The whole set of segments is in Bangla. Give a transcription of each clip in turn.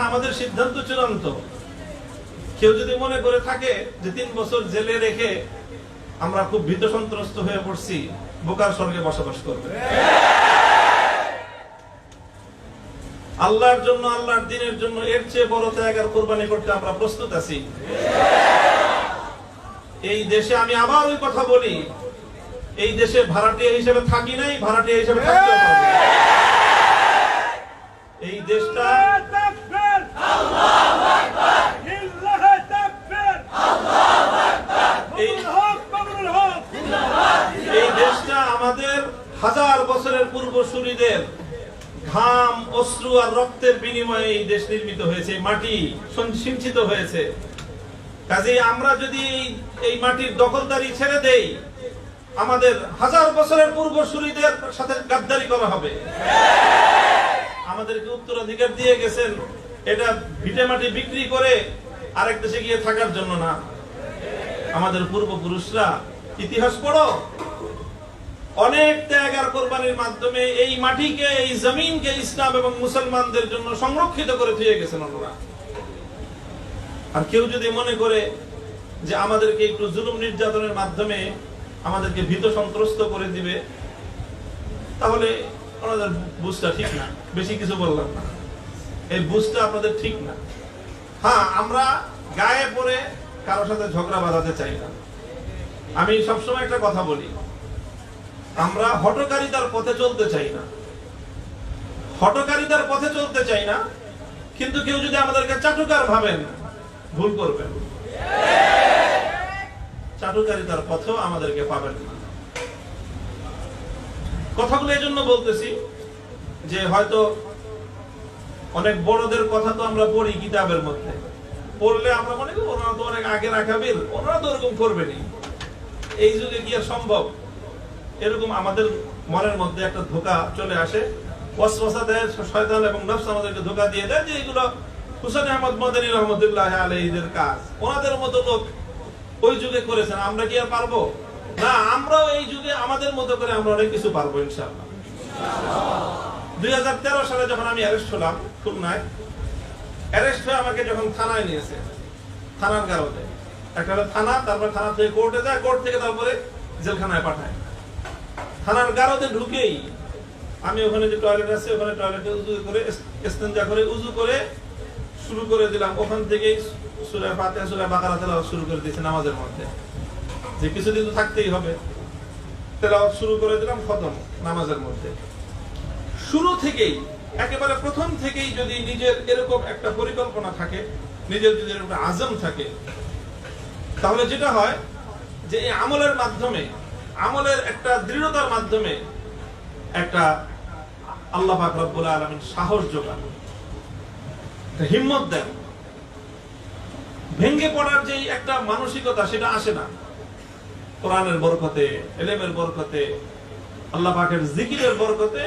আমাদের সিদ্ধান্ত চূড়ান্ত। কেউ যদি মনে করে থাকে যে 3 বছর জেলে রেখে আমরা খুব ভীত সন্ত্রস্ত হয়ে পড়ছি, বোকার স্বর্গে বসবাস করবে। আল্লাহর জন্য, আল্লাহর দ্বীনের জন্য এর চেয়ে বড় ত্যাগ আর কোরবানি করতে আমরা প্রস্তুত আছি। এই দেশে আমি আবার ওই কথা বলি, এই দেশে ভাড়াটিয়া হিসেবে থাকি নাই, ভাড়াটিয়া হিসেবে থাকতে পারবো। এই দেশটা এই দেশটা আমাদের হাজার বছরের পূর্বসূরীদের ঘাম, অশ্রু আর রক্তের বিনিময়ে এই দেশ নির্মিত হয়েছে, মাটি সিঞ্চিত হয়েছে। কাজেই আমরা যদি এই মাটির দখলদারি ছেড়ে দেই, আমাদের হাজার বছরের পূর্বসূরীদের সাথে গাদ্দারি করা হবে। আমাদেরকে উত্তরাধিকার দিয়ে গেছেন এটা ভিটে মাটি বিক্রি করে আরেক দেশে গিয়ে থাকার জন্য না। আমাদের পূর্বপুরুষরা, ইতিহাস পড়ো, অনেক ত্যাগ আর কোরবানির মাধ্যমে এই মাটিকে, এই জমিনকে ইসলাম এবং মুসলমানদের জন্য সংরক্ষিত করে দিয়ে গেছেন ওনারা। আর কেউ যদি মনে করে যে আমাদেরকে একটু জুলুম নির্যাতনের মাধ্যমে আমাদেরকে ভীত সন্ত্রস্ত করে দিবে, তাহলে ওনাদের বুঝটা ঠিক না। বেশি কিছু বললাম না, এই বুঝটা আপনাদের ঠিক না। হ্যাঁ, আমরা গায়ে পড়ে কারোর সাথে ঝগড়া বাঁধাতে চাই না। আমি সবসময় একটা কথা বলি, আমরা হঠকারিতার পথে চলতে চাই না, হঠকারিতার পথে চলতে চাই না। কিন্তু কেউ যদি আমাদেরকে চাটুকার ভাবেন, ভুল করবেন। চাটুকারিতার পথেও আমাদেরকে পাবেন না। কথাগুলো এই জন্য বলতেছি যে হয়তো অনেক বড়দের কথা তো আমরা পড়ি কিতাবের মধ্যে, পড়লে আমরা মনে করি ওনারা তো অনেক আগে রাখাবেন, ওনারা তো ওরকম করবেনি। এই যুগে কি আর সম্ভব? এরকম আমাদের মনের মধ্যে একটা ধোঁকা চলে আসে, ওয়াসওয়াসা দেয় শয়তান এবং নফস আমাদেরকে ধোঁকা দিয়ে দেয় যে এগুলো হুসাইন আহমদ মাদানী রহমতুল্লাহ আলাইহির কাজ, ওনাদের মতো লোক ওই যুগে করেছেন, আমরা কি আর পারবো? না, আমরাও এই যুগে আমাদের মতো করে আমরা অনেক কিছু পারবো ইনশাআল্লাহ। 2013 সালে যখন আমি অ্যারেস্ট হলাম খুলনায়, অ্যারেস্ট হয়ে আমাকে যখন থানায় নিয়েছে, থানার গারদে, একটা হলো থানা, তারপর থানা থেকে কোর্টে যায়, কোর্ট থেকে তারপরে জেলখানায় পাঠায়। থানার গারদে ঢুকেই আমি ওখানে যে টয়লেট আছে, ওখানে টয়লেটে উযু করে, ইস্তেনজা করে, উযু করে শুরু করে দিলাম। ওখান থেকেই সূরা ফাতিহা, সূরা বাকারা তেলাওয়াত শুরু করে দিয়েছি নামাজের মধ্যে, যে কিছুদিন তো থাকতেই হবে। তেলাওয়াত শুরু করে দিলাম, খতম নামাজের মধ্যে। শুরু থেকেই, একেবারে প্রথম থেকেই যদি নিজের এরকম একটা পরিকল্পনা থাকে, নিজের যদি এরকম আজম থাকে, তাহলে যেটা হয় যে এই আমলের মাধ্যমে, আমলের একটা দৃঢ়তার মাধ্যমে একটা আল্লাহ পাক রব্বুল আলামিন সাহস যোগান, হিম্মত দেন। ভেঙে পড়ার যে একটা মানসিকতা, সেটা আসে না। কোরআনের বরকতে, ইলমের বরকতে, আল্লাহ পাকের জিকিরের বরকতে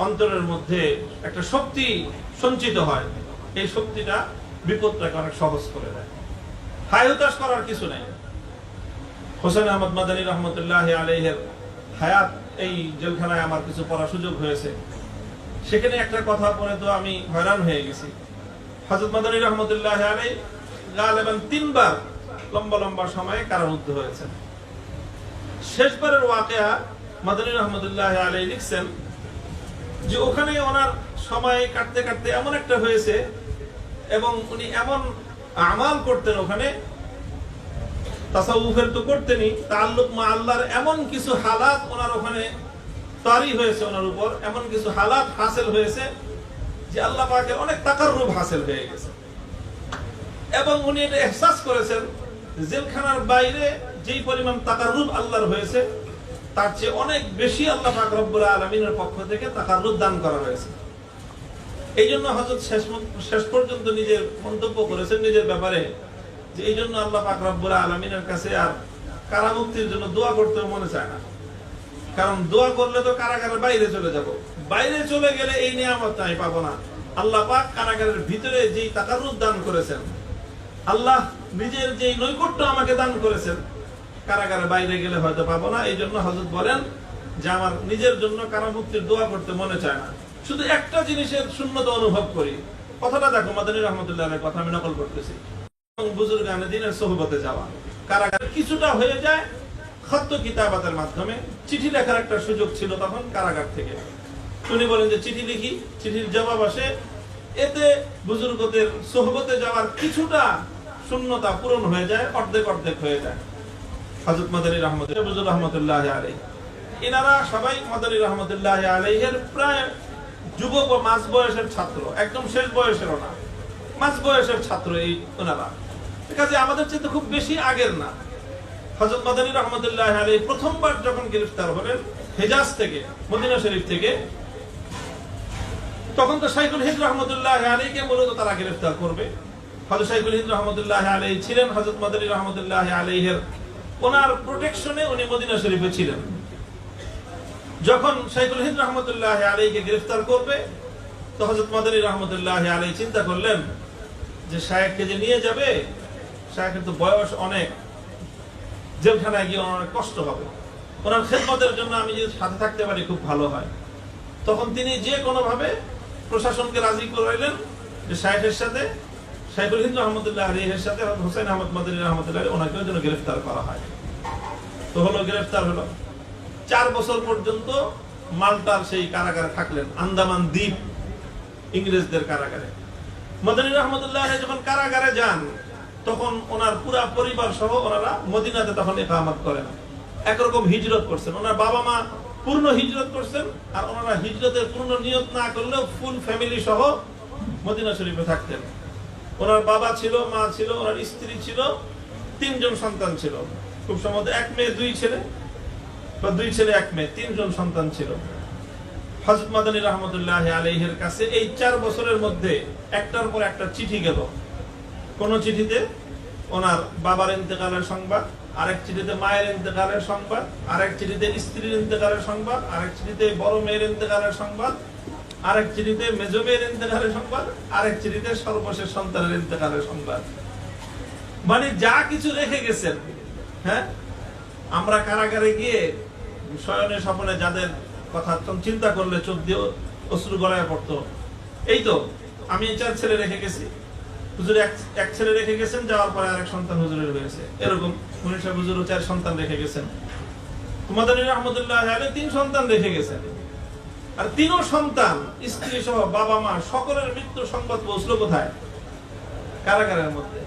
অন্তরের মধ্যে একটা শক্তি সঞ্চিত হয়। এই শক্তিটা বিপদটাকে অনেক সহজ করে দেয়। হায়তাশ করার কিছু নাই। হোসেন আহমদ মাদানী রহমতুল্লাহ আলাইহির হায়াত, এই জেলখানায় আমার কিছু পড়ার সুযোগ হয়েছে। সেখানে একটা কথা পড়ে তো আমি হয়রান হয়ে গেছি। হযরত মাদানী রহমতুল্লাহ আলাইহি গালিবান 3 বার লম্বা লম্বা সময়ে কারারুদ্ধ হয়েছেন। শেষবারের ওয়াকিয়া মাদানী রহমতুল্লাহ আলাইহি লিখছেন যে ওখানে ওনার সময় কাটতে কাটতে এমন একটা হয়েছে, এবং উনি এমন আমাল করতেন ওখানে, তাসাউফের তো করতেনই, তাআল্লুক মা আল্লাহর এমন কিছু হালাত ওনার ওখানে তারি হয়েছে, ওনার উপর এমন কিছু হালাত হাসিল হয়েছে যে আল্লাহ পাকের অনেক তাকাররুব হাসিল হয়ে গেছে। এবং উনি এটা ইহসাস করেছেন, জেলখানার বাইরে যেই পরিমাণ তাকাররুব আল্লাহর হয়েছে, তার চেয়ে অনেক বেশি আল্লাহ পাক রব্বুল আলামিনের পক্ষ থেকে তাকাররুব দান করা হয়েছে। এই জন্য হযরত শেষ পর্যন্ত নিজের মন্তব্য করেছেন নিজের ব্যাপারে, যে এই জন্য আল্লাহ পাক রব্বুল আলামিনের কাছে আর কারামুক্তির জন্য দোয়া করতে মনে চায় না। কারণ দোয়া করলে তো কারাগারের বাইরে চলে যাব, বাইরে চলে গেলে এই নিয়ামত আমি পাবো না। আল্লাহ পাক কারাগারের ভিতরে যেই তাকাররুব দান করেছেন, আল্লাহ নিজের যেই নৈকট্য আমাকে দান করেছেন, কারাগারের বাইরে গেলে হয়তো পাবো না। এই জন্য হযরত বলেন যে আমার নিজের জন্য কারামুক্তির দোয়া করতে মনে চায় না। শুধু একটা জিনিসের শূন্যতা অনুভব করি, কথাটা দেখো, মাদানী রহমতুল্লাহের কথা আমি নকল করতেছি। বুজুর্গানে দিনের সোহবতে যাওয়া, কারাগারে কিছুটা হয়ে যায় খত্ত কিতাবাতের মাধ্যমে। চিঠি লেখার একটা সুযোগ ছিল তখন কারাগার থেকে। উনি বলেন যে চিঠি লিখি, চিঠির জবাব আসে। এতে বুজুর্গদের সোহবতে যাওয়ার কিছুটা শূন্যতা পূরণ হয়ে যায়, অর্ধেক অর্ধেক হয়ে যায়। হযরত মাদানী রহমতুল্লাহ আলাইহি, এনারা সবাই মাদানী রহমতুল্লাহ আলাইহির প্রায় যুবক ও মাঝ বয়সের ছাত্র, একদম শেষ বয়সেরও না, মাঝ বয়সের ছাত্র এই ওনারা। কাজে আমাদের চেয়ে খুব বেশি আগের না। হযরত মাদানী রহমতুল্লাহ আলাইহি প্রথমবার যখন গ্রেফতার হলেন হেজাজ থেকে, মদিনা শরীফ থেকে, তখন তো শাইখুল হিন্দ রহমতুল্লাহ আলাইহিকে মূলত তারা গ্রেফতার করবে। হযরত শাইখুল হিন্দ রহমতুল্লাহ আলাইহি ছিলেন হযরত মাদানী রহমতুল্লাহ আলাইহির ওনার প্রোটেকশনে, উনি মদিনা শরীফে ছিলেন। যখন শাইখুল হিন্দ রহমতুল্লাহ আলাইহিকে গ্রেফতার করবে, তো হযরত মাদানী রহমতুল্লাহ আলাইহি চিন্তা করলেন যে শায়েখকে যে নিয়ে যাবে, শায়েখের তো বয়স অনেক, জেলখানায় গিয়ে অনেক কষ্ট হবে, ওনার খেদমতের জন্য আমি যদি সাথে থাকতে পারি খুব ভালো হয়। তখন তিনি যে কোনো ভাবে প্রশাসনকে রাজি করাইলেন যে শায়েখের সাথে, শাইখুল হিন্দ রহমতুল্লাহ আলাইহির সাথে হোসেন আহমদ মাদানী রহমতুল্লাহ আলাইহি ওনাকেও যেন গ্রেফতার করা হয়। তো হলো, গ্রেফতার হলো। 4 বছর পর্যন্ত মাল্টার সেই কারাগারে থাকলেন, আন্দামান দ্বীপ ইংরেজদের কারাগারে। মাদানী রহমতুল্লাহ আলাইহি যখন কারাগারে যান, তখন ওনার পুরা পরিবার সহ ওনারা মদিনাতে তখন ইকামত করেন। একরকম হিজরত করছেন, ওনার বাবা মা পূর্ণ হিজরত করছেন, আর ওনারা হিজরতের পূর্ণ নিয়ত না করলেও ফুল ফ্যামিলি সহ মদিনা শরীফে থাকতেন। ওনার বাবা ছিল, মা ছিল, ওনার স্ত্রী ছিল, 3 জন সন্তান ছিল। খুব সম্ভবত 1 মেয়ে 2 ছেলে, বা 2 ছেলে 1 মেয়ে, 3 জন সন্তান ছিল। হযরত মাদানী রহমতুল্লাহ আলাইহির কাছে এই 4 বছরের মধ্যে একটার পর একটা চিঠি গেল। কোন চিঠিতে ওনার বাবার ইন্তেকালের সংবাদ, আরেক চিঠিতে মায়ের ইন্তেকালের সংবাদ, আরেক চিঠিতে স্ত্রীর ইন্তেকালের সংবাদ, আরেক চিঠিতে বড় মেয়ের ইন্তেকালের সংবাদ, আরেক চিঠিতে মেজ মেয়ের ইন্তেকালের সংবাদ, আরেক চিঠিতে সর্বশেষ সন্তানের ইন্তেকালের সংবাদ। মানে যা কিছু রেখে গেছেন। হ্যাঁ, আমরা কারাগারে গিয়ে শয়নে স্বপ্নে যাদের কথা চিন্তা করলে চোখ দিয়ে অশ্রু গড়ায় পড়তো। এই তো আমি 4 ছেলে রেখে গেছি, হুজুর এক ছেলে রেখে গেছেন, যাওয়ার পরে আরেক সন্তান হুজুরের হয়েছে। এরকম মুনির সাহেব হুজুরও 4 সন্তান রেখে গেছেন। মাদানী রহমতুল্লাহ আলাইহি 3 সন্তান রেখে গেছেন। আর 3 সন্তান, স্ত্রী সহ বাবা মা সকলের মৃত্যুর সংবাদ পৌঁছলো কোথায়? কারাগারের মধ্যে।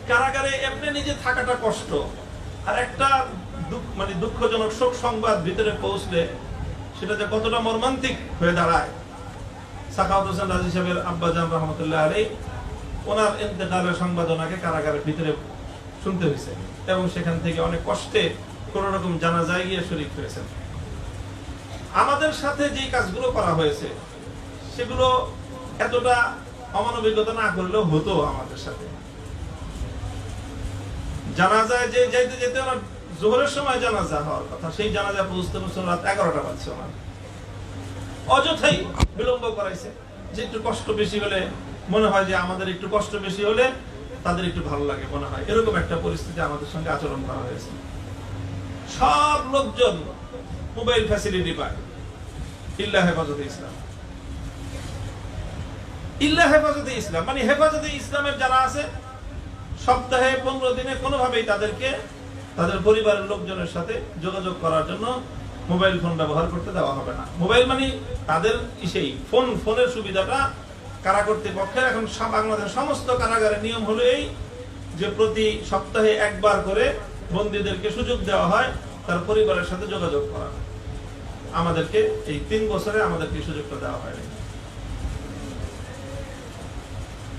কারাগারে এমনি নিজে থাকাটা কষ্ট, আর একটা মানে দুঃখজনক শোক সংবাদ ভিতরে পৌঁছলে সেটা যে কতটা মর্মান্তিক হয়ে দাঁড়ায়। সাখাওয়াত হোসেন রাজি সাহেবের আব্বাজান রহমতুল্লাহ আলাইহি, ওনার ইন্তেকালের সংবাদ ওনাকে কারাগারের ভিতরে শুনতে হয়েছে, এবং সেখান থেকে অনেক কষ্টে কোন রকম জানাজায় গিয়ে শরীক হয়েছেন। আমাদের সাথে যে কাজগুলো করা হয়েছে সেগুলো এতটা অমানবিকতা না করলেও হতো আমাদের সাথে। জানাজায় যে যাইতে যেতে ওনার জোহরের সময় জানাজা হওয়ার কথা, সেই জানাজা পৌঁছতে রাত 11টা বাজছে। ওনার অযথাই বিলম্ব করাইছে, যে একটু কষ্ট বেশি হলে মনে হয় যে আমাদের একটু কষ্ট বেশি হলে তাদের একটু ভালো লাগে মনে হয়, এরকম একটা পরিস্থিতি আমাদের সঙ্গে আচরণ করা হয়েছে। সব লোকজন মোবাইল ফ্যাসিলিটি পায়, ইল্লা হেফাজতে ইসলাম। ইল্লা হেফাজতে ইসলাম মানে হেফাজতে ইসলামের যারা আছে, সপ্তাহে 15 দিনে কোনোভাবেই তাদেরকে তাদের পরিবারের লোকজনের সাথে যোগাযোগ করার জন্য মোবাইল ফোন ব্যবহার করতে দেওয়া হবে না। মোবাইল মানে তাদের সেই ফোনের সুবিধাটা কারা কর্তৃপক্ষের এখন বাংলাদেশের সমস্ত কারাগারের নিয়ম হলো এই যে প্রতি সপ্তাহে একবার করে বন্দীদেরকে সুযোগ দেওয়া হয় তার পরিবারের সাথে যোগাযোগ করা। আমাদেরকে এই 3 বছরে আমাদেরকে সুযোগটা দেওয়া হয়নি।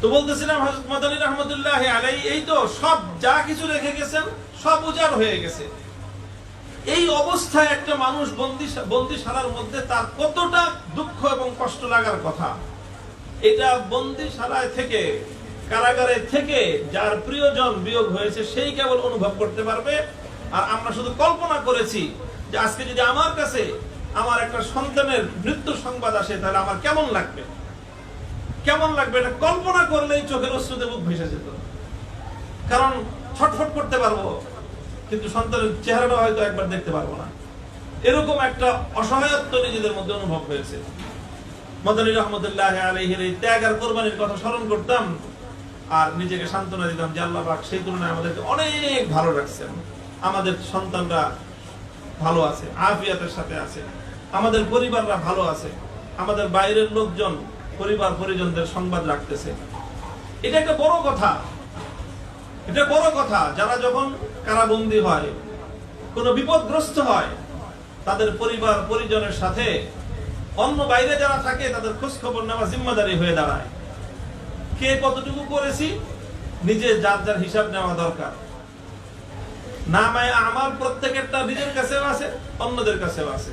তো বলতেছিলাম হযরত মাদানী রহমতুল্লাহ আলাইহি এই তো সব যা কিছু রেখে গেছেন সব উজাড় হয়ে গেছে। এই অবস্থায় একটা মানুষ বন্দিশালার মধ্যে তার কতটা দুঃখ এবং কষ্ট লাগার কথা, এটা বন্দিশালায় থেকে, কারাগারে থেকে যার প্রিয়জন বিয়োগ হয়েছে সেই কেবল অনুভব করতে পারবে। আর আমরা শুধু কল্পনা করেছি যে আজকে যদি আমার কাছে আমার একটা সন্তানের মৃত্যুর সংবাদ আসে তাহলে আমার কেমন লাগবে, কেমন লাগবে, এটা কল্পনা করলেই চোখের অশ্রুতে মুখ ভেসে যেত। কারণ ছটফট করতে পারবো কিন্তু সন্তানের চেহারাটা হয়তো একবার দেখতে পারবো না, এরকম একটা অসহায়ত্ব নিজেদের মধ্যে অনুভব হয়েছে। মাদানী রহমতুল্লাহ আলাইহির এই ত্যাগ আর কোরবানির কথা স্মরণ করতাম আর নিজেকে সান্ত্বনা দিতাম যে আল্লাহ পাক সেই তুলনায় আমাদেরকে অনেক ভালো রাখছেন। আমাদের সন্তানরা ভালো আছে, আফিয়াতের সাথে আছে, আমাদের পরিবাররা ভালো আছে, আমাদের বাইরের লোকজন পরিবার পরিজনদের সংবাদ রাখতেছে। এটা একটা বড় কথা, এটা বড় কথা। যারা যখন কারাবন্দী হয়, কোনো বিপদগ্রস্ত হয়, তাদের পরিবার পরিজনের সাথে অন্য বাইরে যারা থাকে তাদের খোঁজ খবর নেওয়া জিম্মাদারি হয়ে দাঁড়ায়। কে কতটুকু করেছি নিজে যার যার হিসাব নেওয়া দরকার। নামায়ে আমাল প্রত্যেকেরটা নিজের কাছেও আছে, অন্যদের কাছেও আছে।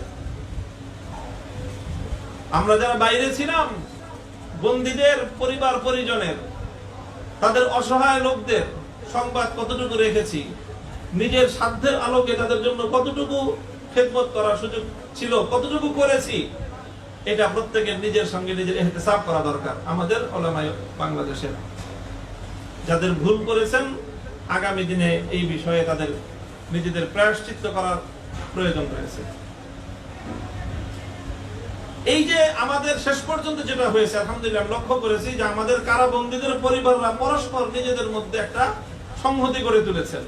আমরা যারা বাইরে ছিলাম, বন্দীদের পরিবার পরিজনের, তাদের অসহায় লোকদের সংবাদ কতটুকু রেখেছি, নিজের সাধ্যের আলোকে তাদের জন্য কতটুকু খেদমত করার সুযোগ ছিল, কতটুকু করেছি, এটা প্রত্যেকের নিজের সঙ্গে নিজের ইহতিসাব করা দরকার। আমাদের উলামায়ে বাংলাদেশের যাদের ভুল করেছেন, আগামী দিনে এই বিষয়ে তাদের নিজেদের প্রায়শ্চিত্ত করার প্রয়োজন রয়েছে। এই যে আমাদের শেষ পর্যন্ত যেটা হয়েছে, আলহামদুলিল্লাহ লক্ষ্য করেছি যে আমাদের কারাবন্দীদের পরিবাররা পরস্পর নিজেদের মধ্যে একটা সংহতি করে তুলেছেন।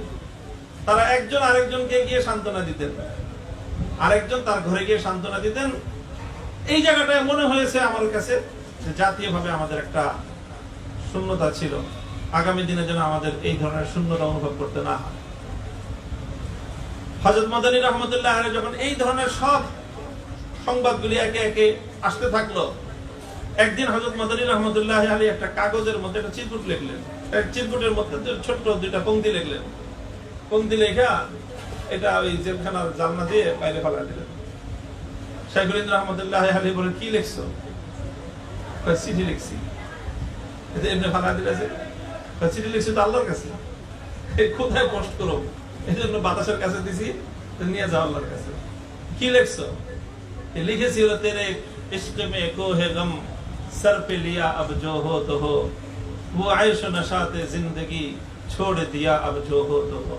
তারা একজন আরেকজনকে গিয়ে সান্ত্বনা দিতেন, আরেকজন তার ঘরে গিয়ে সান্ত্বনা দিতেন। এই জায়গাটায় মনে হয়েছে আমার কাছে যে জাতীয়ভাবে আমাদের একটা শূন্যতা ছিল। আগামী দিনে যেন আমাদের এই ধরনের শূন্যতা অনুভব করতে না হয়। হযরত মাদানী রহমতুল্লাহ আলাইহি যখন এই ধরনের সব সংবাদগুলি একে একে আসতে থাকলো, একদিন হযরত মাদানী রহমতুল্লাহ আলাইহি একটা কাগজের মধ্যে একটা চিরকুট লিখলেন। এক চিরকুটের মধ্যে ছোট্ট দুইটা পংক্তি লিখলেন। পংক্তি লেখা এটা ওই জেলখানার জানলা দিয়ে বাইরে ফেলা দিলেন। শাইখুল হিন্দ রহমতুল্লাহ আলাইহি বলেন, কি লিখছো? চিঠি লিখছি। এতে এমনি ফালা দিলেছে, চিঠি লিখছি তো আল্লাহর কাছে, কোথায় পোস্ট করো, এই জন্য বাতাসের কাছে দিছি, নিয়ে যাও আল্লাহর কাছে। কি লিখছো? লিখেছি হলো, তেরে ইশক মে কোহে গম সর পে লিয়া আব জো হো তো হো, वो आयश नशाते जिंदगी छोड़ दिया अब जो हो तो हो,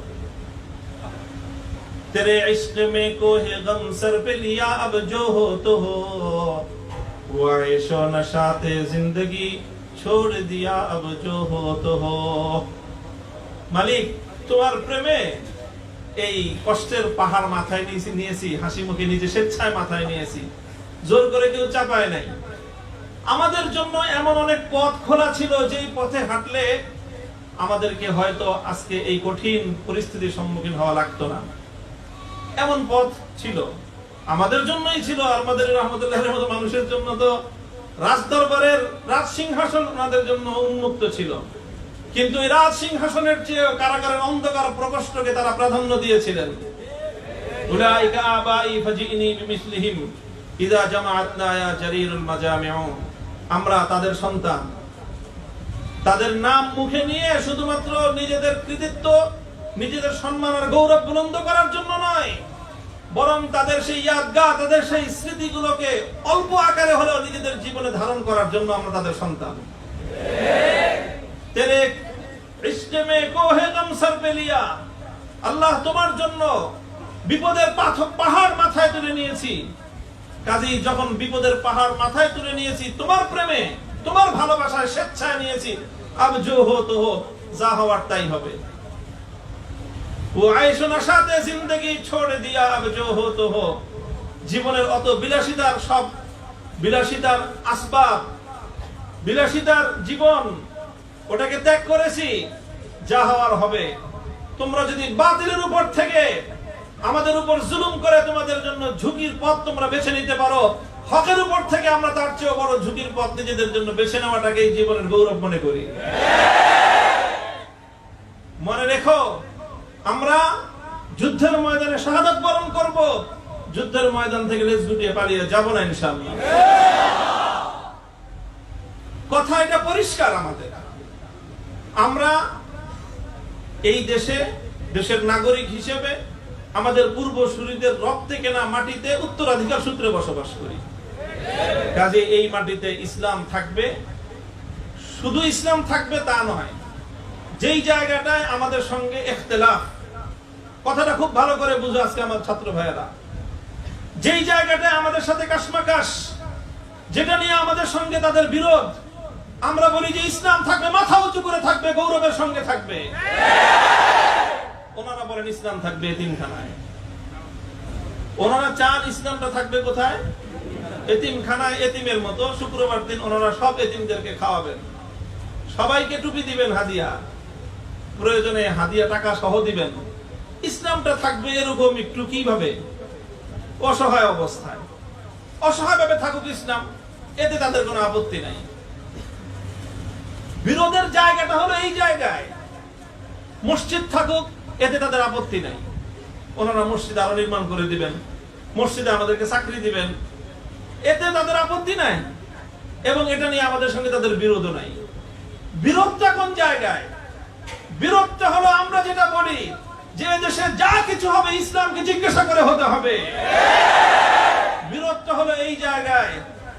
तेरे इश्क में कोहे गम सर पे लिया अब जो हो तो हो, वो आयश नशाते जिंदगी छोड़ दिया अब जो हो तो हो। মালিক, তোমার প্রেমে এই কষ্টের পাহাড় মাথায় নিয়েছি, হাসি মুখে নিজে স্বেচ্ছায় মাথায় নিয়েছি, জোর করে কেউ চাপায় নাই। আমাদের জন্য এমন অনেক পথ খোলা ছিল, যেই পথে হাঁটলে আমাদেরকে হয়তো আজকে এই কঠিন পরিস্থিতির সম্মুখীন হওয়া লাগতো না। এমন পথ ছিল, আমাদের জন্যই ছিল। আর মাদানী রহমতুল্লাহের মতো মানুষের জন্য তো রাজদরবারের রাজ সিংহাসন ওনাদের জন্য উন্মুক্ত ছিল। কিন্তু এই রাজ সিংহাসনের চেয়ে কারাগারের অন্ধকার প্রকোষ্ঠকে তারা প্রাধান্য দিয়েছিলেন। উলাইকা আবাই ফাজিনি বিমিসলিহিম ইযা জামাআতনা ইয়া জারিরুল মাজামিউ, আমরা তাদের সন্তান। তাদের নাম মুখে নিয়ে শুধুমাত্র নিজেদের কৃতিত্ব, নিজেদের সম্মান আর গৌরব বুলন্দ করার জন্য নয়, বরং তাদের সেই ইয়াদগাহ, তাদের সেই স্মৃতিগুলোকে অল্প আকারে হলেও নিজেদের জীবনে ধারণ করার জন্য আমরা তাদের সন্তান। তেরে ইশক মে কোহে গম সর পে লিয়া, আল্লাহ তোমার জন্য বিপদের পাহাড় মাথায় তুলে নিয়েছি। কাজেই যখন বিপদের পাহাড় মাথায় তুলে নিয়েছি, তোমার প্রেমে, তোমার ভালোবাসায় স্বেচ্ছায় নিয়েছি, আব জো হো তো হো, যা হওয়ার তাই হবে। ও আয়েশো নশাতে জিন্দেগি ছোড়ে দিয়া আব জো হো তো হো, জীবনের অত বিলাসিতার সব বিলাসিতার আসবাব, বিলাসিতার জীবন, ওটাকে ত্যাগ করেছি, যা হওয়ার হবে। তোমরা যদি বাতিলের উপর থেকে আমাদের উপর জুলুম করে তোমাদের জন্য ঝুঁকির পথ তোমরা বেছে নিতে পারো, হকের উপর থেকে আমরা তার চেয়ে বড় ঝুঁকির পথ নিজেদের জন্য বেছে নেওয়াটাকে এই জীবনের গৌরব মনে করি। মনে রেখো, আমরা যুদ্ধের ময়দানে শাহাদাত বরণ করব, যুদ্ধের ময়দান থেকে লেজ গুটিয়ে পালিয়ে যাব না ইনশাআল্লাহ। কথা এটা পরিষ্কার আমাদের। আমরা এই দেশের নাগরিক হিসেবে আমাদের পূর্বসূরীদের রক্তে কেনা মাটিতে উত্তরাধিকার সূত্রে বসবাস করি। কাজে এই মাটিতে ইসলাম থাকবে, শুধু ইসলাম থাকবে তা নয়, যেই জায়গাটায় আমাদের সঙ্গে ইখতিলাফ, কথাটা খুব ভালো করে বুঝো আজকে আমার ছাত্র ভাইয়েরা, যেই জায়গাটায় আমাদের সাথে কাশমাকাশ, যেটা নিয়ে আমাদের সঙ্গে তাদের বিরোধ, আমরা বলি যে ইসলাম থাকবে মাথা উঁচু করে থাকবে, গৌরবের সঙ্গে থাকবে। ওনারা বলেন ইসলাম থাকবে এতিমখানায়। ওনারা চান ইসলামটা থাকবে কোথায়? এতিমখানায়, এতিমের মতো। শুক্রবার দিন ওনারা সব এতিমদেরকে খাওয়াবেন, সবাইকে টুপি দিবেন, হাদিয়া, প্রয়োজনে হাদিয়া টাকা সহ দিবেন। ইসলামটা থাকবে এরকম একটু কিভাবে অসহায় অবস্থায়, অসহায় ভাবে থাকুক ইসলাম, এতে তাদের কোনো আপত্তি নাই। বিরোধের জায়গাটা হলো এই জায়গায়। মসজিদ থাকুক, এতে তাদের আপত্তি নাই। ওনারা মসজিদ আরো নির্মাণ করে দিবেন, মসজিদে আমাদেরকে চাকরি দিবেন, এতে তাদের আপত্তি নাই। এবং এটা নিয়ে আমাদের সঙ্গে তাদের বিরোধও নাই। বিরোধটা কোন জায়গায়? বিরোধটা হলো আমরা যেটা বলি যে দেশে যা কিছু হবে ইসলামকে জিজ্ঞাসা করে হতে হবে। বিরোধটা হলো এই জায়গায়,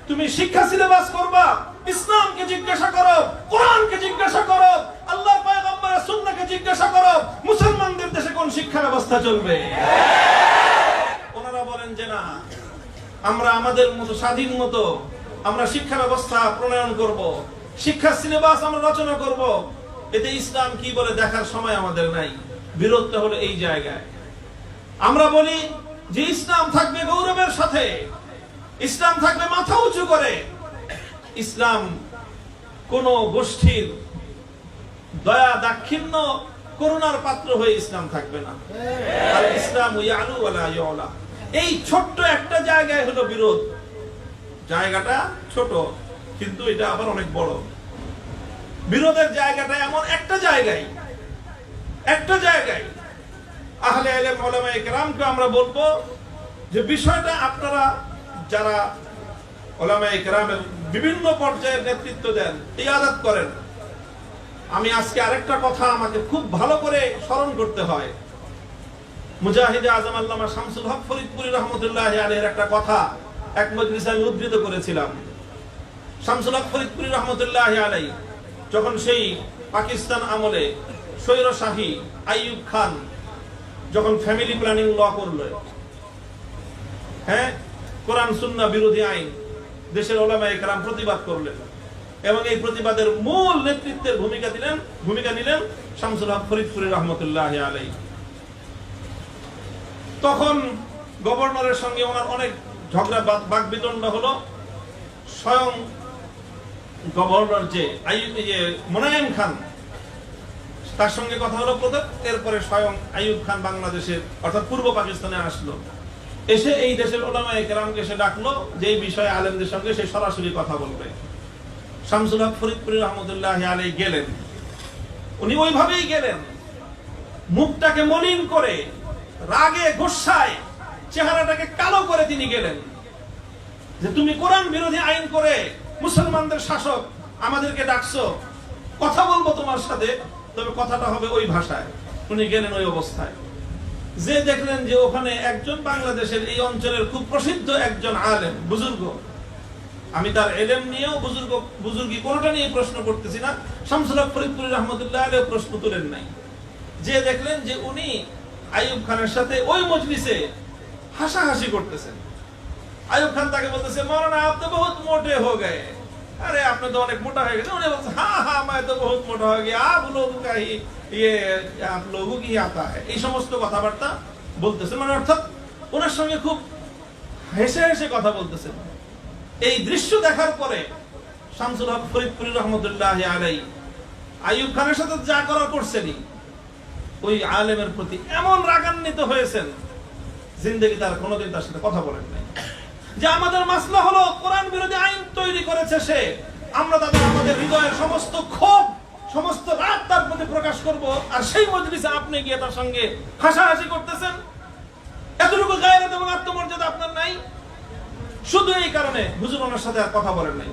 তুমি শিক্ষা সিলেবাস করবা, ইসলামকে জিজ্ঞাসা করো, কোরআনকে জিজ্ঞাসা করো, আল্লাহর পয়গম্বরের সুন্নাহকে জিজ্ঞাসা করো, মুসলমানদের দেশে কোন শিক্ষা ব্যবস্থা চলবে। ওনারা বলেন যে না, আমরা আমাদের মতো স্বাধীন মতো আমরা শিক্ষা ব্যবস্থা প্রণয়ন করব, শিক্ষা সিলেবাস আমরা রচনা করব, এতে ইসলাম কি বলে দেখার সময় আমাদের নাই। বিরোধটা হলো এই জায়গায়। আমরা বলি যে ইসলাম থাকবে গৌরবের সাথে, ইসলাম থাকবে মাথা উঁচু করে। ইসলাম কোন গোষ্ঠীর দয়া দাক্ষিণ্য করুণার পাত্র হয়ে ইসলাম থাকবে না। আর ইসলাম ইয়ালু ওয়ালা ইউলা। এই ছোট্ট একটা জায়গায় হলো বিরোধ। জায়গাটা ছোট, কিন্তু এটা আবার অনেক বড়। বিরোধের জায়গাটা এমন একটা জায়গায়, একটা জায়গায় আহলে ইলম উলামায়ে কেরামকে আমরা বলবো যে বিষয়টা আপনারা যারা উলামায়ে কেরামের বিভিন্ন পর্যায়ের নেতৃত্ব দেন, ইয়াদাত করেন। আমি আজকে আরেকটা কথা আমাকে খুব ভালো করে স্মরণ করতে হয়। মুজাহিদে আজম আল্লামা শামসুল হক ফরিদপুরি রহমতুল্লাহি আলাইহির একটা কথা এক মজলিসে আমি উদ্ধৃত করেছিলাম। শামসুল হক ফরিদপুরি রহমতুল্লাহি আলাইহি যখন সেই পাকিস্তান আমলে স্বৈরশাহী আইয়ুব খান যখন ফ্যামিলি প্ল্যানিং ল করলো, হ্যাঁ, কোরআন সুন্নাহ বিরোধী আইন, দেশের উলামায়ে কেরাম প্রতিবাদ করলেন এবং এই প্রতিবাদের মূল নেতৃত্বের ভূমিকা নিলেন শামসুল হক ফরিদপুরি রহমতুল্লাহি আলাইহি। তখন গভর্নরের সঙ্গে ওনার অনেক ঝগড়া বাকবিতণ্ডা হলো। স্বয়ং গভর্নর যে মোনায়েম খান, তার সঙ্গে কথা হলো প্রথম। এরপরে স্বয়ং আইয়ুব খান বাংলাদেশের অর্থাৎ পূর্ব পাকিস্তানে আসলো, এসে এই দেশের উলামায়ে কেরামকে সে ডাকলো যে এই বিষয়ে আলেমদের সঙ্গে সে সরাসরি কথা বলবে। শামসুল হক ফরিদপুরি রহমতুল্লাহি আলাইহি গেলেন। উনি ওইভাবেই গেলেন, মুখটাকে মলিন করে, রাগে গোসায় চেহারাটাকে কালো করে তিনি গেলেন যে তুমি কোরআন বিরোধী আইন করে মুসলমানদের শাসক আমাদেরকে ডাকছো, কথা বলবো তোমার সাথে, তবে কথাটা হবে ওই ভাষায়। উনি গেলেন ওই অবস্থায়, যে দেখলেন যে ওখানে একজন বাংলাদেশের এই অঞ্চলের খুব প্রসিদ্ধ একজন আলেম, বুজুর্গ। আমি তার এলেম নিয়েও বুজুর্গি কোনটা নিয়ে প্রশ্ন করতেছি না, শামসুল হক ফরিদপুরি রহমতুল্লাহ আলাইহি প্রশ্ন তুলেন নাই। যে দেখলেন যে উনি আইয়ুব খানের সাথে ওই মজলিসে হাসাহাসি করতেছেন। আইয়ুব খান তাকে বলতেছে, মৌলানা আপ তো বহুত মোটে হো গয়ে, আরে আপনি তো অনেক মোটা হয়ে গেছেন। উনি বলছে, হ্যাঁ হ্যাঁ मैं तो बहुत मोटा हो गया, आप लोगों का ही ये आप लोगों की आता है। এই সমস্ত কথাবার্তা বলতেছেন, মানে অর্থাৎ ওনার সঙ্গে খুব হেসে হেসে কথা বলতেছেন। এই দৃশ্য দেখার পরে শামসুল হক ফরিদপুরি রহমতুল্লাহি আলাইহি আইয়ুব খানের সাথে যা করার করছেনই, ওই আলেমের প্রতি এমন রাগান্বিত হয়েছেন, জিন্দেগি তার কোনোদিন তার সাথে কথা বলেন নাই। যে আমাদের মাসলা হলো কোরআন বিরোধী আইন তৈরি করেছে সে, আমরা আমাদের হৃদয়ের সমস্ত ক্ষোভ, সমস্ত রাগ তার প্রতি প্রকাশ করব, আর সেই মজলিসে আপনি গিয়ে তার সঙ্গে হাসাহাসি করতেছেন। এতটুকু গায়রত এবং আত্মমর্যাদা আপনার নাই। শুধু এই কারণে হুজুর ওনার সাথে আর কথা বলেন নাই।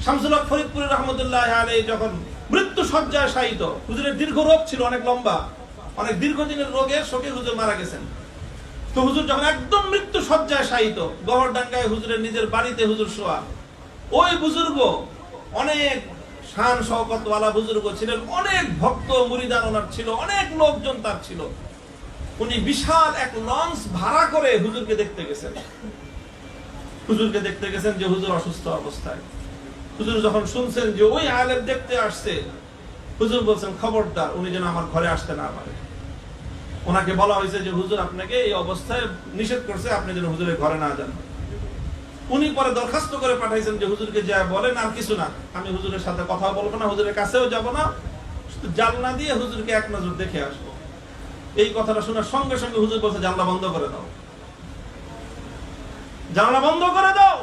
শামসুল হক ফরিদপুরি রহমতুল্লাহি আলাইহি যখন মৃত্যু শয্যায় শায়িত, হুজুরের দীর্ঘ রোগ ছিল, অনেক লম্বা, অনেক দীর্ঘদিনের রোগের শোকে হুজুর মারা গেছেন। তো হুজুর যখন একদম মৃত্যু শয্যায় শায়িত, গহরডাঙ্গায় হুজুরের নিজের বাড়িতে হুজুর শোয়া, ওই বুজুর্গ অনেক শান শওকত ওয়ালা বুজুর্গ ছিলেন, অনেক ভক্ত মুরিদান ওনার ছিল, অনেক লোকজন তার ছিল। উনি বিশাল এক লঞ্চ ভাড়া করে হুজুরকে দেখতে গেছেন। হুজুরকে দেখতে গেছেন যে হুজুর অসুস্থ অবস্থায়। হুজুর যখন শুনছেন যে ওই আলেম দেখতে আসছে, হুজুর বলছেন খবরদার উনি যেন আমার ঘরে আসতে না পারে। ওনাকে বলা হয়েছে যে হুজুর আপনাকে এই অবস্থায় নিষেধ করছে, আপনি যেন হুজুরের ঘরে না যান। উনি পরে দরখাস্ত করে পাঠাইছেন যে হুজুরকে যা বলেন আর কিছু না, আমি হুজুরের সাথে কথা বলবো না, হুজুরের কাছেও যাব না, শুধু জানলা দিয়ে হুজুরকে এক নজর দেখে আসবো। এই কথাটা শোনার সঙ্গে সঙ্গে হুজুর বলছে জানলা বন্ধ করে দাও, জানলা বন্ধ করে দাও,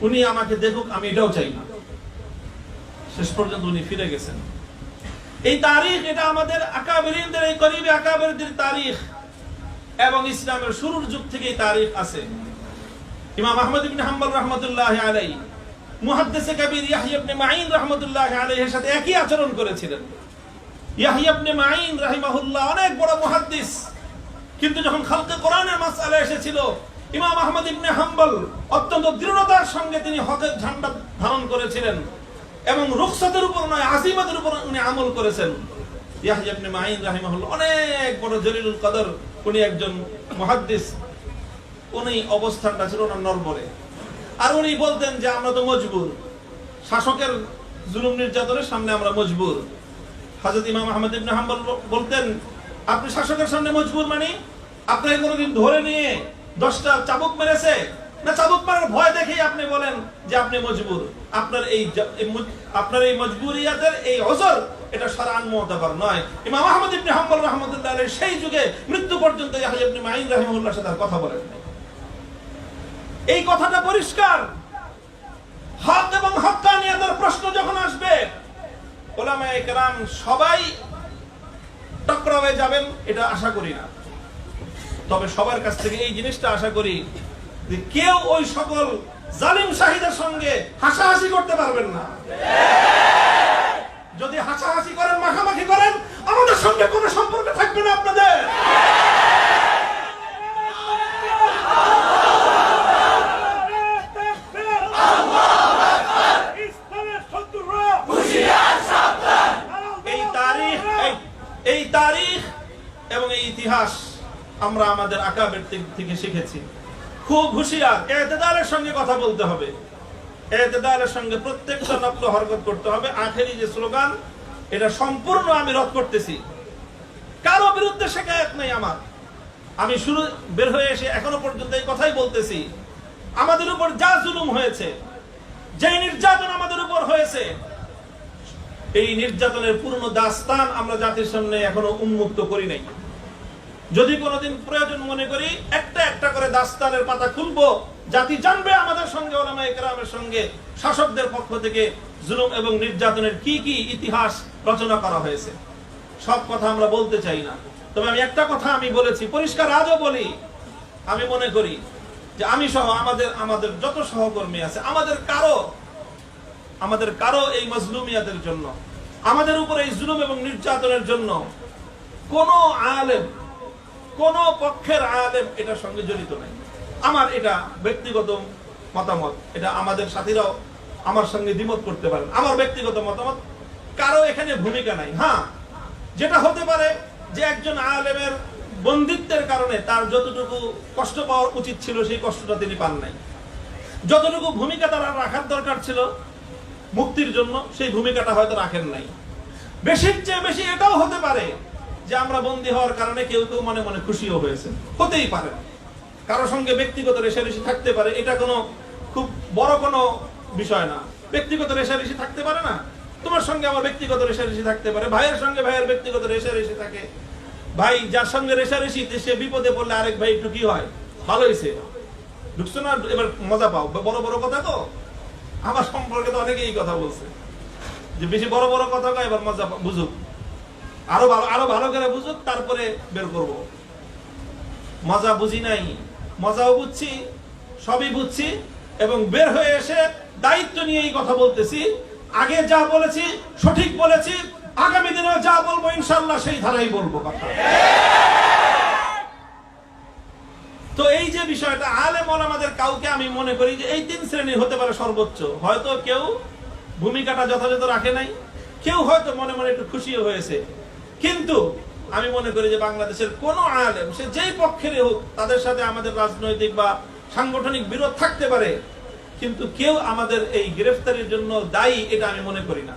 উনি আমাকে দেখুক, আমি এটাও চাই না। শেষ পর্যন্ত উনি ফিরে গেছেন। এই তারিখ, এটা আমাদের আকাবেরিনদের, এই করিবে আকাবেরদের তারিখ, এবং ইসলামের শুরুর যুগ থেকে এই তারিখ আছে। ইমাম আহমদ ইবনে হাম্বল রাহমাতুল্লাহি আলাইহি মুহাদ্দিসে কবির ইয়াহইয়া ইবনে মাঈন রাহমাতুল্লাহি আলাইহির সাথে একই আচরণ করেছিলেন। ইয়াহইয়া ইবনে মাঈন রাহিমাহুল্লাহ অনেক বড় মুহাদ্দিস, কিন্তু যখন খালকে কোরআনের মাসআলা এসেছিল, ইমাম আহমদ ইবনে হাম্বল অত্যন্ত দৃঢ়তার সঙ্গে তিনি হকের ঝান্ডা ধারণ করেছিলেন এবং রুখসাতের উপর নয় আযিমতের উপর উনি আমল করেছেন। ইয়াহইয়া ইবনে মাঈন রাহিমাহুল্লাহ অনেক বড় জলিলুল কদর, উনি একজন মুহাদ্দিস। উনি অবস্থানটা ছিল ওনার নরবরে, আর উনি বলতেন যে আমরা তো মজবুর, শাসকের জুলুম নির্যাতনের সামনে আমরা মজবুর। হযরত ইমাম আহমদ ইবনে হাম্বল বলতেন, আপনি শাসকের সামনে মজবুর মানে আপনাকে কোনোদিন ধরে নিয়ে 10টা চাবুক মেরেছে না? চাবুক মারার ভয় দেখেই আপনি বলেন যে আপনি মজবুর। আপনার এই মজবুরিয়াতের এই ওযর, এটা শরআন মুতাবার নয়। ইমাম আহমদ ইবনে হাম্বল রাহমাতুল্লাহ আলাইহি সেই যুগে মৃত্যু পর্যন্ত ইয়াহইয়া ইবনে মাঈন রাহিমাহুল্লাহর সাথে কথা বলেন। এই কথাটা পরিষ্কার। হক এবং হক্কানিয়াতের প্রশ্ন যখন আসবে, উলামায়ে কেরাম সবাই টকরাবে যাবেন, এটা আশা করি না। তবে সবার কাছ থেকে এই জিনিসটা আশা করি যে কেউ ওই সকল জালিম শাহিদের সঙ্গে হাসাহাসি করতে পারবেন না। যদি হাসাহাসি করেন, মাখামাখি করেন, আমাদের সঙ্গে কোনো সম্পর্ক থাকবে না আপনাদের। এই তারিখ এবং এই ইতিহাস আমরা আমাদের আকাবের থেকে শিখেছি। খুব হুঁশিয়ার, ইতিদালের সঙ্গে কথা বলতে হবে, ইতিদালের সঙ্গে প্রত্যেকটা নকল হরকত করতে হবে। আখেরি যে স্লোগান, এটা সম্পূর্ণ আমি রদ করতেছি। কারো বিরুদ্ধে শিকায়েত নেই আমার। আমি শুরু বের হয়ে এসে এখনো পর্যন্ত এই কথাই বলতেছি, আমাদের উপর যা জুলুম হয়েছে, যে নির্যাতন আমাদের উপর হয়েছে, এই নির্যাতনের পূর্ণ দাস্তান আমরা জাতির সামনে এখনো উন্মুক্ত করি নাই। যদি কোনোদিন প্রয়োজন মনে করি, একটা একটা করে দাস্তানের পাতা খুলবো, জাতি জানবে আমাদের সঙ্গে, উলামায়ে কেরামের সঙ্গে শাসকদের পক্ষ থেকে জুলুম এবং নির্যাতনের কি কি ইতিহাস রচনা করা হয়েছে। সব কথা আমরা বলতে চাই না, তবে আমি একটা কথা আমি বলেছি, পরিষ্কার আজও বলি, আমি মনে করি যে আমি সহ আমাদের যত সহকর্মী আছে, আমাদের কারো এই মজলুমিয়াতের জন্য, আমাদের উপর এই জুলুম এবং নির্যাতনের জন্য কোন আলেম, কোন পক্ষের আলেম এটার সঙ্গে জড়িত নাই। আমার এটা ব্যক্তিগত মতামত, এটা আমাদের সাথীরাও আমার সঙ্গে দ্বিমত করতে পারেন, আমার ব্যক্তিগত মতামত, কারো এখানে ভূমিকা নাই। হ্যাঁ, যেটা হতে পারে যে একজন আলেমের বন্দিত্বের কারণে তার যতটুকু কষ্ট পাওয়া উচিত ছিল সেই কষ্টটা তিনি পান নাই, যতটুকু ভূমিকা তার রাখার দরকার ছিল মুক্তির জন্য সেই ভূমিকাটা হয়তো রাখেন নাই। বেশির চেয়ে বেশি এটাও হতে পারে যে আমরা বন্দী হওয়ার কারণে কেউ কেউ মনে মনে খুশিও হয়েছে, হতেই পারে। কারো সঙ্গে ব্যক্তিগত রেষারেষি থাকতে পারে, এটা কোনো খুব বড় কোনো বিষয় না। ব্যক্তিগত রেষারেষি থাকতে পারে না, তোমার সঙ্গে আমার ব্যক্তিগত রেষারেষি থাকতে পারে, ভাইয়ের সঙ্গে ভাইয়ের ব্যক্তিগত রেষারেষি থাকে। ভাই যার সঙ্গে রেষারেষি, সে বিপদে পড়লে আরেক ভাই একটু কি হয়, ভালো হয়েছে, ঢুকছো না, এবার মজা পাও। বড় বড় কথা তো, আমার সম্পর্কে তো অনেকেই এই কথা বলছে যে বেশি বড় বড় কথা কয়, এবার মজা বুঝুক, আরো ভালো করে বুঝুক, তারপরে বের করব। মজা বুঝি নাই, মজাও বুঝছি, সবই বুঝছি, এবং বের হয়ে এসে দায়িত্ব নিয়ে এই কথা বলতেছি। আগে যা বলেছি সঠিক বলেছি, আগামী দিনে যা বলবো ইনশাআল্লাহ সেই ধারাই বলবো কথা। তো এই যে বিষয়টা, আলেম ওলামাদের কাউকে আমি মনে করি যে এই 3 শ্রেণীর হতে পারে সর্বোচ্চ। হয়তো কেউ ভূমিকাটা যথাযথ রাখে নাই, কেউ হয়তো মনে মনে একটু খুশিও হয়েছে, কিন্তু আমি মনে করি যে বাংলাদেশের কোন আলেম, সে যেই পক্ষেরই হোক, তাদের সাথে আমাদের রাজনৈতিক বা সাংগঠনিক বিরোধ থাকতে পারে, কিন্তু কেউ আমাদের এই গ্রেফতারির জন্য দায়ী এটা আমি মনে করি না।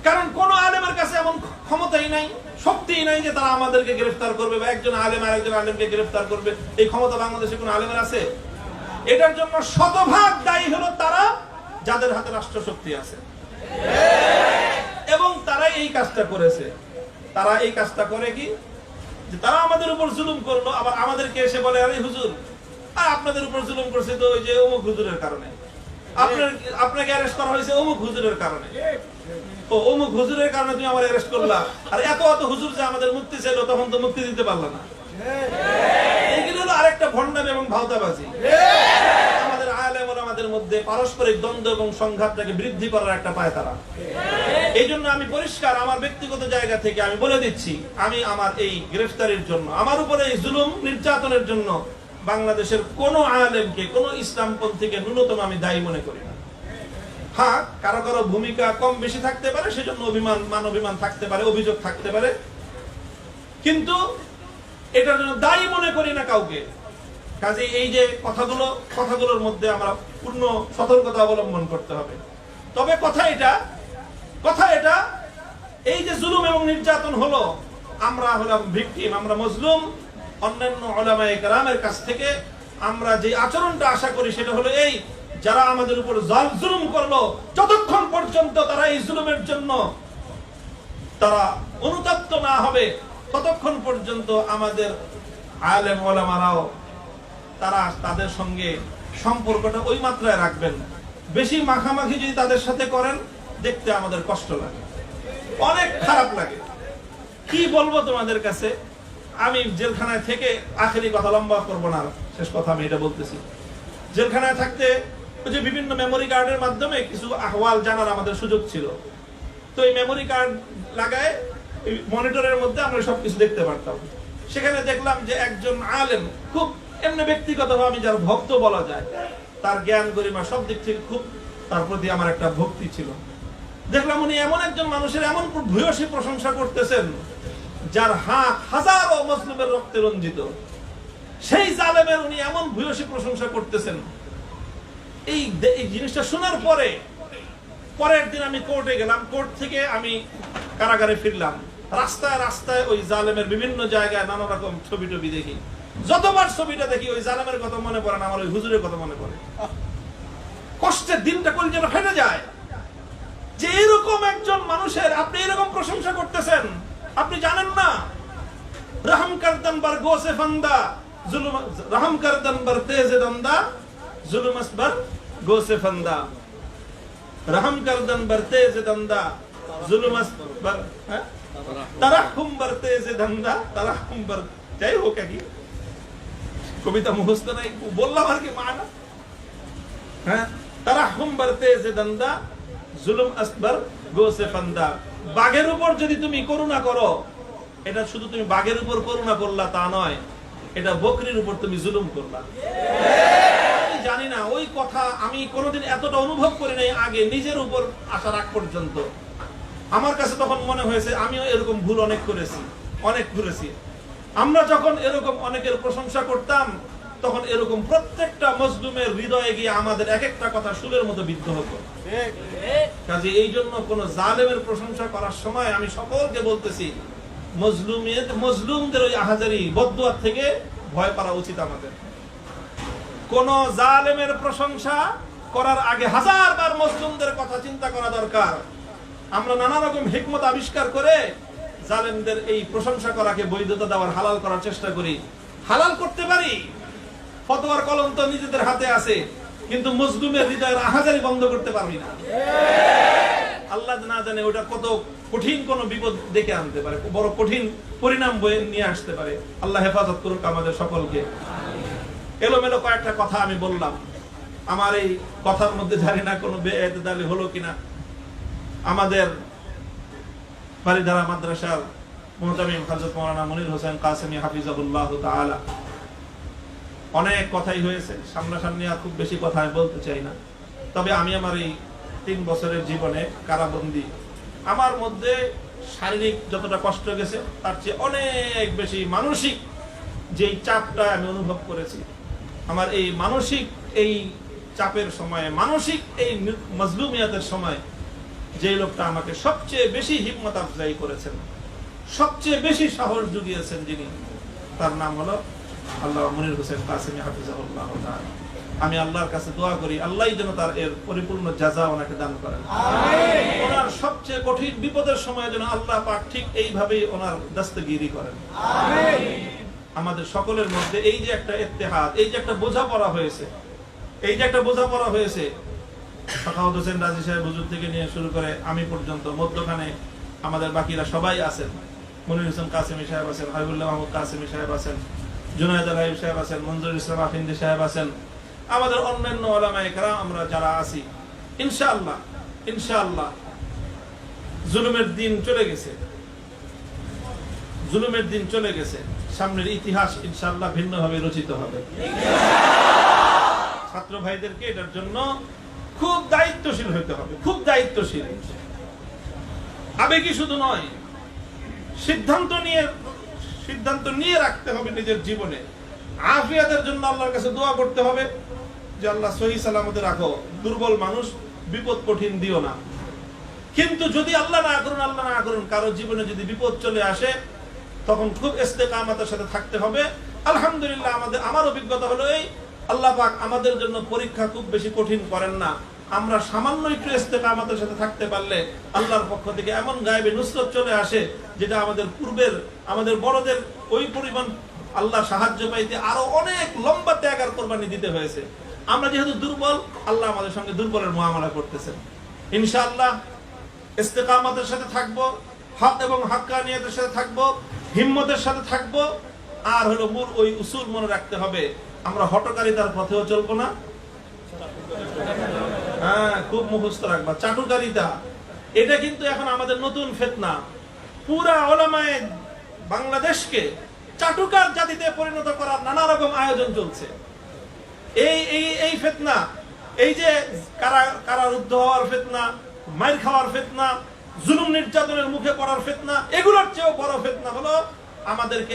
কারণ কোন আলেমের কাছে এমন ক্ষমতাই নাই, শক্তিই নাই যে তারা আমাদেরকে গ্রেফতার করবে বা একজন আলেম আর একজন আলেমকে গ্রেফতার করবে। এই ক্ষমতা বাংলাদেশে কোন আলেমের আছে? এটার জন্য শতভাগ দায়ী হলো তারা যাদের হাতে রাষ্ট্র শক্তি আছে, এবং তারাই এই কাজটা করেছে। তারা এই কাজটা করে কি, যে তারা আমাদের উপর জুলুম করলো, আবার আমাদেরকে এসে বলে, আরে হুজুর আপনাদের উপর জুলুম করছে তো ওই যে অমুক হুজুরের কারণে, আপনাকে অ্যারেস্ট করা হয়েছে অমুক হুজুরের কারণে, ও অমুক হুজুরের কারণে তুমি আমার অ্যারেস্ট করলা, আর এত এত হুজুর যে আমাদের মুক্তি চাইল তখন তো মুক্তি দিতে পারলো না। এইগুলো হলো আরেকটা ভণ্ডামি এবং ভাওতাবাজি। আমাদের আলেম ওলামাদের মধ্যে পারস্পরিক দ্বন্দ্ব এবং সংঘাতটাকে বৃদ্ধি করার একটা পায় তারা। এই জন্য আমি পরিষ্কার আমার ব্যক্তিগত জায়গা থেকে আমি বলে দিচ্ছি, আমি আমার এই গ্রেফতারির জন্য, আমার উপরে এই জুলুম নির্যাতনের জন্য বাংলাদেশের কোন আলেমকে, কোন ইসলামপন্থীকে ন্যূনতম আমি দায়ী মনে করি না। হ্যাঁ, কারো কারো ভূমিকা কম বেশি থাকতে পারে, সেজন্য মান অভিমান থাকতে পারে, অভিযোগ থাকতে পারে, কিন্তু এটার জন্য দায়ী মনে করি না কাউকে। কাজে এই যে কথাগুলোর মধ্যে আমরা পূর্ণ সতর্কতা অবলম্বন করতে হবে। তবে কথা এটা এই যে জুলুম এবং নির্যাতন হলো, আমরা হলাম ভিকটিম, আমরা মজলুম। অন্যান্য উলামায়ে কেরামের কাছ থেকে আমরা যে আচরণটা আশা করি সেটা হলো এই, যারা আমাদের উপর জুলুম করলো, যতক্ষণ পর্যন্ত তারা এই জুলুমের জন্য তারা অনুতপ্ত না হবে, ততক্ষণ পর্যন্ত আমাদের আলেম ওলামারাও তারা তাদের সঙ্গে সম্পর্কটা ওই মাত্রায় রাখবেন। বেশি মাখামাখি যদি তাদের সাথে করেন, দেখতে আমাদের কষ্ট লাগে, অনেক খারাপ লাগে। কি বলবো তোমাদের কাছে, আমি জেলখানায় থেকে, আখেরি কথা লম্বা করবো না, শেষ কথা আমি এটা বলতেছি, জেলখানায় থাকতে যে বিভিন্ন মেমোরি কার্ডের মাধ্যমে কিছু আহওয়াল জানার আমাদের সুযোগ ছিল। তো এই মেমোরি কার্ড লাগায় মনিটরের মধ্যে আমরা সবকিছু দেখতে পারতাম। সেখানে দেখলাম যে একজন আলেম, খুব এমনি ব্যক্তিগতভাবে আমি যার ভক্ত বলা যায়, তার জ্ঞান গরিমা সব দিক থেকে খুব তার প্রতি আমার একটা ভক্তি ছিল। দেখলাম উনি এমন একজন মানুষের এমন ভূয়সী প্রশংসা করতেছেন যার হাত হাজারো মুসলিমের রক্তে রঞ্জিত, সেই জালেমের উনি এমন ভূয়সী প্রশংসা করতেছেন। এই জিনিসটা শোনার পরের দিন আমি কোর্টে গেলাম, কোর্ট থেকে আমি কারাগারে ফিরলাম। রাস্তায় রাস্তায় ওই জালেমের বিভিন্ন জায়গায় নানা রকম ছবি টবি দেখি। যতবার ছবিটা দেখি ওই জালেমের কথা মনে পড়ে না, আমার ওই হুজুরের কথা মনে পড়ে। কষ্টের দিনটা কলজেটা ফেটে যায় যে এরকম একজন মানুষের আপনি এরকম প্রশংসা করতেছেন। আপনি জানেন না, রহম করদন বার গোসে ফান্দা জুলুম, রহম করদন বার তেজে দন্দা জুলুম আসবার গোসে ফান্দা, রহম করদন বার তেজে দন্দা জুলুম আসবার তারাহুম বার তেজে দন্দা তারাহুম বার, যাই হোক, কি কবিতা মুখস্থ নাই, বললাম আর কি মানা। হ্যাঁ, তারাহুম বার তেজে দন্দা জুলুম আসবার গোসে ফান্দা। বাঘের উপর যদি তুমি করুণা করো, এটা শুধু তুমি বাঘের উপর করুণা করলা তা নয়, এটা বকরির উপর তুমি জুলুম করলা। আমি জানি না, ওই কথা আমি কোনোদিন এতটা অনুভব করি নাই আগে নিজের উপর আসার আগ পর্যন্ত। আমার কাছে তখন মনে হয়েছে আমিও এরকম ভুল অনেক করেছি। আমরা যখন এরকম অনেকের প্রশংসা করতাম, তখন এরকম প্রত্যেকটা মজলুমের হৃদয়ে গিয়ে আমাদের এক একটা কথা সুরের মতো বিদ্ধ হতো। কাজে এই জন্য কোন জালেমের প্রশংসা করার সময় আমি সকলকে বলতেছি, মজলুমদের ওই আহাজারি বদদুয়া থেকে ভয় পাওয়া উচিত আমাদের। কোন জালেমের প্রশংসা করার আগে হাজারবার মজলুমদের কথা চিন্তা করা দরকার। আমরা নানা রকম হিকমত আবিষ্কার করে জালেমদের এই প্রশংসা করাকে বৈধতা দেওয়ার, হালাল করার চেষ্টা করি। হালাল করতে পারি, ফতোয়ার কলম তো নিজেদের হাতে আছে, কিন্তু মজলুমের হৃদয়ের আহাজারি বন্ধ করতে পারবি না। আল্লাহ না জানে ওটা কত কঠিন কোন বিপদ ডেকে আনতে পারে, বড় কঠিন পরিণাম বয়ে নিয়ে আসতে পারে। আল্লাহ হেফাজত করুক আমাদের সকলকে। এলোমেলো কয়েকটা কথা আমি বললাম, আমার এই কথার মধ্যে জানি না কোনো বেএতেদালি হলো কিনা। আমাদের বারিধারা মাদ্রাসার মুহতামিম হযরত মাওলানা মনির হোসেন কাসেমি হাফিজাহুল্লাহ তাআলা, অনেক কথাই হয়েছে, সামনাসামনি আর খুব বেশি কথা আমি বলতে চাই না। তবে আমি আমার এই 3 বছরের জীবনে কারাবন্দী, আমার মধ্যে শারীরিক যতটা কষ্ট গেছে তার চেয়ে অনেক বেশি মানসিক যেই চাপটা আমি অনুভব করেছি, আমার এই মানসিক এই চাপের সময়ে, মানসিক এই মজলুমিয়াতের সময় যে লোকটা আমাকে সবচেয়ে বেশি হিম্মত আফজাই করেছেন, সবচেয়ে বেশি সাহস জুগিয়েছেন যিনি, তার নাম হলো আল্লাহ মনির হোসেন কাসেমি হাফিজাহুল্লাহ তাআলা। আমি আল্লাহর কাছে দোয়া করি আল্লাহই যেন তার এর পরিপূর্ণ জাযা ওনাকে দান করেন। আমিন। ওনার সবচেয়ে কঠিন বিপদের সময় যেন আল্লাহ পাক ঠিক এইভাবেই ওনার দস্তগিরি করেন। আমিন। আমাদের সকলের মধ্যে এই যে একটা ইত্তেহাদ, এই যে একটা বোঝাপড়া হয়েছে, এই যে একটা বোঝাপড়া হয়েছে, সাখাওয়াত হোসেন রাজি সাহেব হুজুর থেকে নিয়ে শুরু করে আমি পর্যন্ত, মধ্যখানে আমাদের বাকিরা সবাই আছেন। মনির হোসেন কাসেমি সাহেব আছেন, হাবিবুল্লাহ মাহমুদ কাসেমি সাহেব আছেন, জুনায়েদ আল হাবিব সাহেব আছেন, মঞ্জুরুল ইসলাম আফিন্দি সাহেব আছেন, আমাদের অন্যান্য উলামায়ে কেরাম আমরা যারা আছি, ইনশাআল্লাহ ইনশাআল্লাহ জুলুমের দিন চলে গেছে, জুলুমের দিন চলে গেছে। সামনের ইতিহাস ইনশাআল্লাহ ভিন্নভাবে রচিত হবে। ছাত্র ভাইদেরকে এটার জন্য খুব দায়িত্বশীল হতে হবে, খুব দায়িত্বশীল। আবেগী শুধু নয়, সিদ্ধান্ত নিয়ে রাখতে হবে নিজের জীবনে। আফিয়াতের জন্য আল্লাহর কাছে দোয়া করতে হবে যে আল্লাহ সহি সালামতে রাখো, দুর্বল মানুষ, বিপদ কঠিন দিও না। কিন্তু যদি আল্লাহ না করুন কারো জীবনে যদি বিপদ চলে আসে, তখন খুব ইস্তেকামতের সাথে থাকতে হবে। আলহামদুলিল্লাহ আমার অভিজ্ঞতা হলো এই, আল্লাহ পাক আমাদের জন্য পরীক্ষা খুব বেশি কঠিন করেন না। আমরা সামান্য একটু ইস্তেকামতের সাথে থাকতে পারলে আল্লাহর পক্ষ থেকে এমন গায়েবে নুসরত চলে আসে, যেটা আমাদের পূর্বের আমাদের বড়দের ওই পরিমাণ আল্লাহ সাহায্য পাইতে আরো অনেক লম্বা ত্যাগ আর কোরবানি দিতে হয়েছে। আমরা যেহেতু দুর্বল, আল্লাহ আমাদের সঙ্গে দুর্বলের মুআমালা করতেছেন। ইনশাআল্লাহ ইস্তেকামতের সাথে থাকবো, হক এবং হাক্কানিয়াতের সাথে থাকবো, হিম্মতের সাথে থাকবো। আর হলো মূল ওই উসুল মনে রাখতে হবে, আমরা হটকারিতার পথেও চলবো না। হ্যাঁ, খুব মুখস্থ রাখবা, চাটুকারিতা এটা কিন্তু এখন আমাদের নতুন ফিতনা। পুরা উলামায়ে বাংলাদেশকে চাটুকার জাতিতে পরিণত করার নানা রকম আয়োজন চলছে। এই ফিতনা, এই যে কারারুদ্ধ হওয়ার ফিতনা, মাইর খাওয়ার ফিতনা, জুলুম নির্যাতনের মুখে পড়ার ফিতনা, এগুলোর চেয়েও বড় ফিতনা হলো আমাদেরকে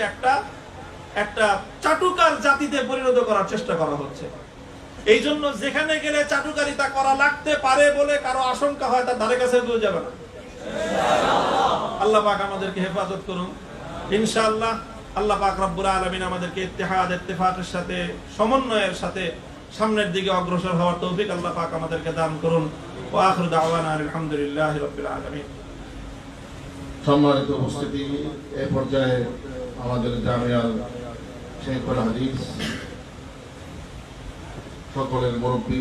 একটা চাটুকার জাতিতে পরিণত করার চেষ্টা করা হচ্ছে। এই জন্য যেখানে গেলে চাটুকারিতা করা লাগতে পারে বলে কারো আশঙ্কা হয়, তার ধারে কাছে কেউ যাবে না। আল্লাহ পাক আমাদেরকে হেফাজত করুন ইনশাআল্লাহ। আল্লাহ পাক রব্বুল আলামিন আমাদেরকে ইত্তেহাদ, ইত্তেফাকের সাথে, সমন্বয়ের সাথে সামনের দিকে অগ্রসর হওয়ার তৌফিক আল্লাহ পাক আমাদেরকে দান করুন। ওয়া আখিরু দাওয়ানা আলহামদুলিল্লাহি রাব্বিল আলামিন। সম্মানিত উপস্থিতি, এই পর্যায়ে আমাদের জামিয়ার শেখুল হাদিস, সকলের মুরব্বী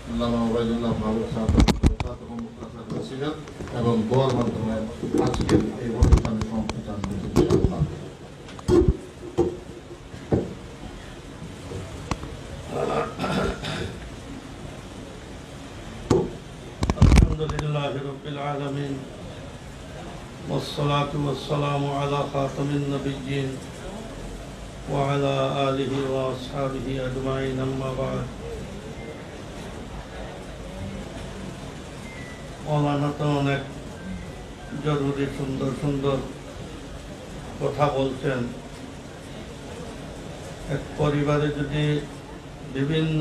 আল্লামা ওবায়দুল্লাহ ফারুক সাহেব ছিলেন এবং দোয়ার মাধ্যমে আজকের এই অনুষ্ঠানের সম্প্রচার ইনশাআল্লাহ। আলহামদুলিল্লাহি রাব্বিল আলামিন, والصلاة والسلام على خاتم النبيين وعلى آله وأصحابه أجمعين أما بعد। মৌলানা তো অনেক জরুরি সুন্দর সুন্দর কথা বলছেন। এক পরিবারে যদি বিভিন্ন